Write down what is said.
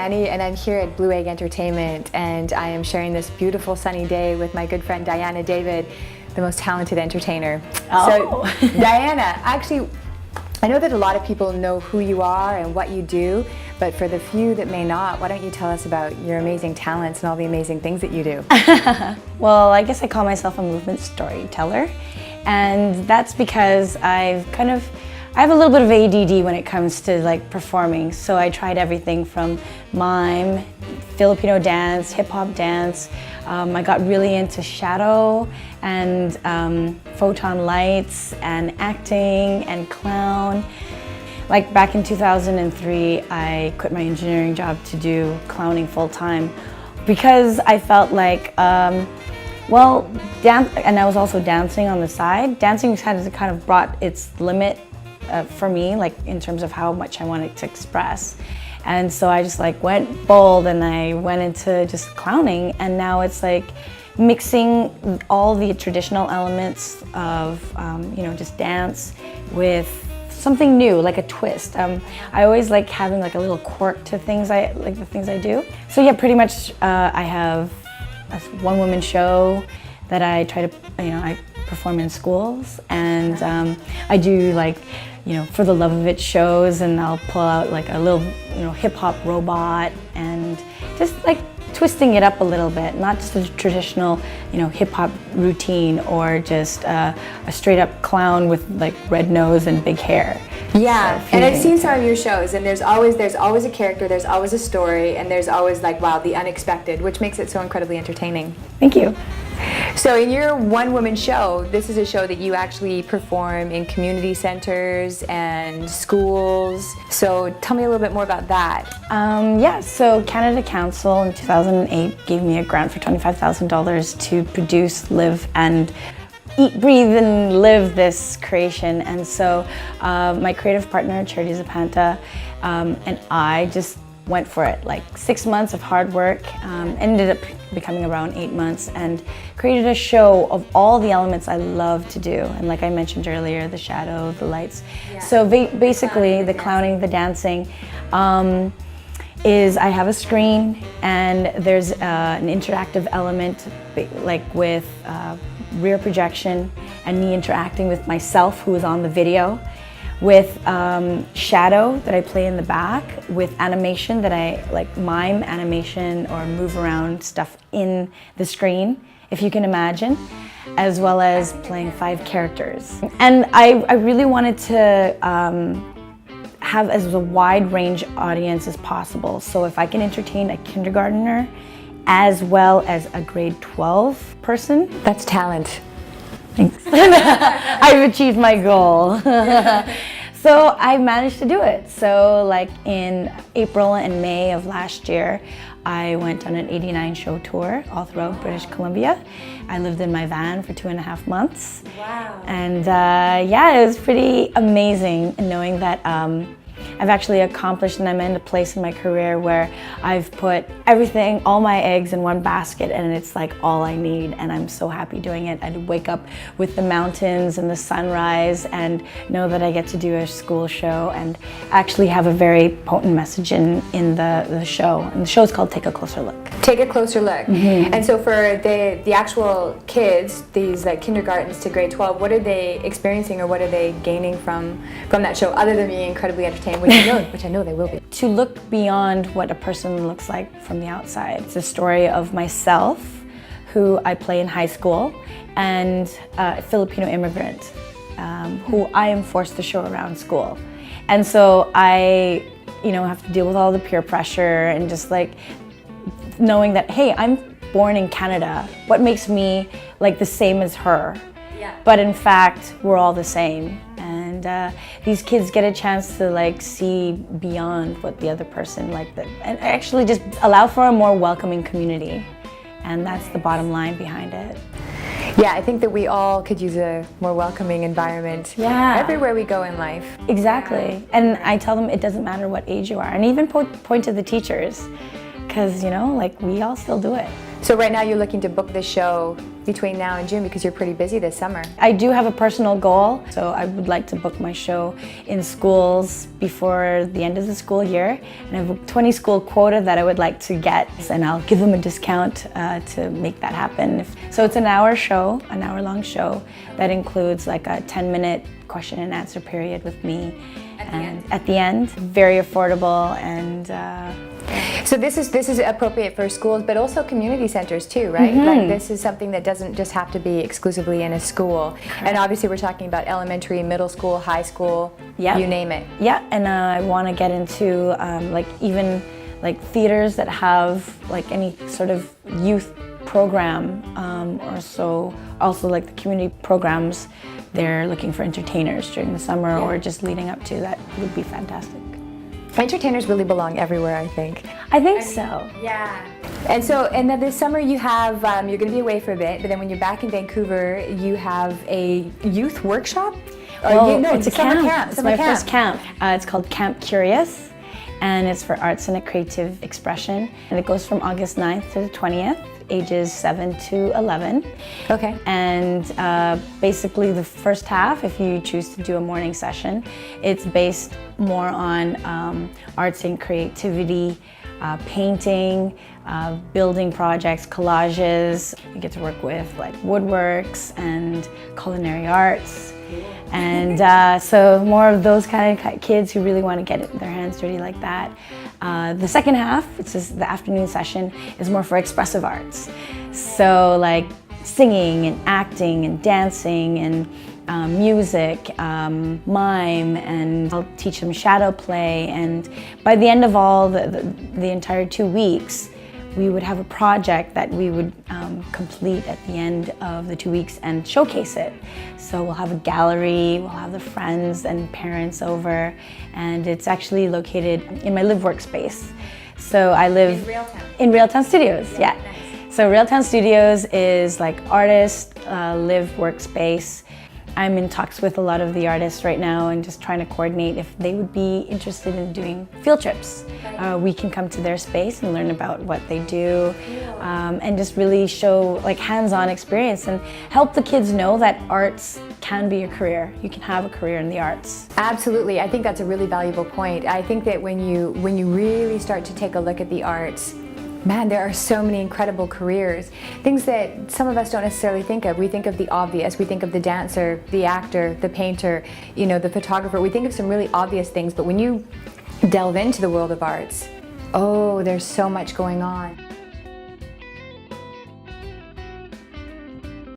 Leannie, and I'm here at Blue Egg Entertainment, and I am sharing this beautiful sunny day with my good friend Dianna David, the most talented entertainer. Oh. So, Dianna, actually, I know that a lot of people know who you are and what you do, but for the few that may not, why don't you tell us about your amazing talents and all the amazing things that you do? Well, I guess I call myself a movement storyteller, and that's because I have a little bit of ADD when it comes to like performing. So I tried everything from mime, Filipino dance, hip hop dance. I got really into shadow and photon lights and acting and clown. Like back in 2003, I quit my engineering job to do clowning full time because I felt like, well, and I was also dancing on the side. Dancing had kind of brought its limit for me, like in terms of how much I wanted to express. And so I just like went bold and I went into just clowning, and now it's like mixing all the traditional elements of just dance with something new, like a twist. I always like having like a little quirk to things the things I do. So yeah, pretty much I have a one-woman show that I try to I perform in schools, and I do like for the love of it shows, and I'll pull out like a little hip hop robot and just like twisting it up a little bit, not just a traditional hip hop routine or just a straight up clown with like red nose and big hair. Yeah, so, and I've seen some of your shows, and there's always a character, there's always a story, and there's always like, wow, the unexpected, which makes it so incredibly entertaining. Thank you. So in your one-woman show, this is a show that you actually perform in community centers and schools. So tell me a little bit more about that. Yeah, so Canada Council in 2008 gave me a grant for $25,000 to produce, live, and eat, breathe, and live this creation. And so my creative partner, Charity Zapanta, and I just went for it, like 6 months of hard work, ended up becoming around 8 months, and created a show of all the elements I love to do. And like I mentioned earlier, the shadow, the lights. Yeah. So basically the clowning, the dancing, is I have a screen, and there's an interactive element like with rear projection and me interacting with myself who is on the video, with shadow that I play in the back, with animation that I like mime animation or move around stuff in the screen, if you can imagine, as well as playing 5 characters. And I really wanted to have as a wide range audience as possible. So if I can entertain a kindergartner as well as a grade 12 person. That's talent. Thanks. I've achieved my goal. So I managed to do it. So like in April and May of last year, I went on an 89 show tour all throughout British Columbia. I lived in my van for 2.5 months. Wow. And yeah, it was pretty amazing knowing that I've actually accomplished, and I'm in a place in my career where I've put everything, all my eggs in one basket, and it's like all I need, and I'm so happy doing it. I wake up with the mountains and the sunrise and know that I get to do a school show and actually have a very potent message in the show. And the show is called Take a Closer Look. Take a Closer Look. Mm-hmm. And so for the actual kids, these like kindergartens to grade 12, what are they experiencing or what are they gaining from that show other than being incredibly entertained? Which I know they will be. To look beyond what a person looks like from the outside. It's a story of myself, who I play in high school, and a Filipino immigrant, who I am forced to show around school. And so I, have to deal with all the peer pressure and just like knowing that, hey, I'm born in Canada. What makes me like the same as her? Yeah. But in fact, we're all the same. And these kids get a chance to like see beyond what the other person and actually just allow for a more welcoming community. And that's the bottom line behind it. Yeah, I think that we all could use a more welcoming environment everywhere we go in life. Exactly. And I tell them it doesn't matter what age you are, and even point to the teachers, because like we all still do it. So right now you're looking to book this show between now and June, because you're pretty busy this summer? I do have a personal goal, so I would like to book my show in schools before the end of the school year, and I have a 20 school quota that I would like to get, and I'll give them a discount to make that happen. So it's an hour-long show that includes like a 10-minute question and answer period with me. At the end, very affordable, and so this is appropriate for schools, but also community centers too, right? Like this is something that doesn't just have to be exclusively in a school. And obviously we're talking about elementary, middle school, high school, you name it. Yeah, and I want to get into like even like theaters that have like any sort of youth program, or so also like the community programs. They're looking for entertainers during the summer or just leading up to that would be fantastic. Entertainers really belong everywhere, I think. I think so. Yeah. And then this summer you have, you're going to be away for a bit, but then when you're back in Vancouver, you have a youth workshop? It's a camp. It's my first camp. It's called Camp Curious, and it's for arts and a creative expression. And it goes from August 9th to the 20th. Ages 7 to 11. Okay. And basically the first half, if you choose to do a morning session, it's based more on arts and creativity, painting, building projects, collages. You get to work with like woodworks and culinary arts. And so more of those kind of kids who really want to get their hands dirty like that. The second half, which is the afternoon session, is more for expressive arts. So like singing and acting and dancing and music, mime, and I'll teach them shadow play. And by the end of all the entire 2 weeks, we would have a project that we would complete at the end of the 2 weeks and showcase it. So we'll have a gallery, we'll have the friends and parents over, and it's actually located in my live workspace. So I live in Railtown Studios, yeah. Nice. So Railtown Studios is like artist live workspace. I'm in talks with a lot of the artists right now and just trying to coordinate if they would be interested in doing field trips. We can come to their space and learn about what they do, and just really show like hands-on experience and help the kids know that arts can be a career. You can have a career in the arts. Absolutely, I think that's a really valuable point. I think that when you really start to take a look at the arts, man, there are so many incredible careers. Things that some of us don't necessarily think of. We think of the obvious. We think of the dancer, the actor, the painter, the photographer. We think of some really obvious things, but when you delve into the world of arts, oh, there's so much going on.